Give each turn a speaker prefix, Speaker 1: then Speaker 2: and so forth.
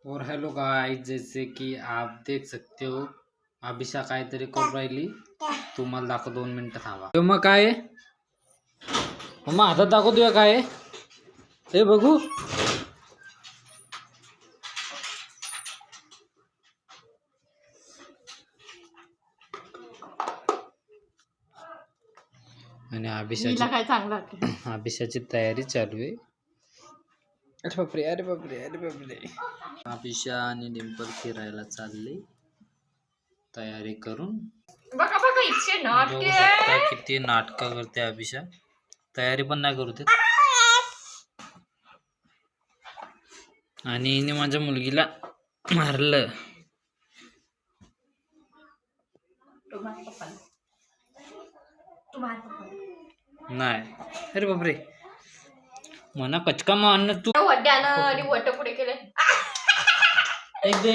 Speaker 1: और hello guys, जैसे कि आप देख सकते हो अभिषा काहीतरी करून राहिली. तुम्हाला दाखव 2 मिनिटं थांबा. मग काय मम्मा हातात दाखवतोय काय हे बघू. आणि अभिषाची तयारी चालू आहे. अरे बापरे अरे बापरे अरे बापरे. अभिषा आणि डिंपल फिरायला चालले तयारी करून.
Speaker 2: बघा बघा इच्छे
Speaker 1: बघू शकता किती नाटकं करते अभिषा. तयारी पण नाही करू देत. आणि हिने माझ्या मुलगीला मारलं. नाही अरे बापरे म्हणा कचका मारणार तू.
Speaker 2: वड्यानं आणि वट पुढे केले.
Speaker 1: एक दे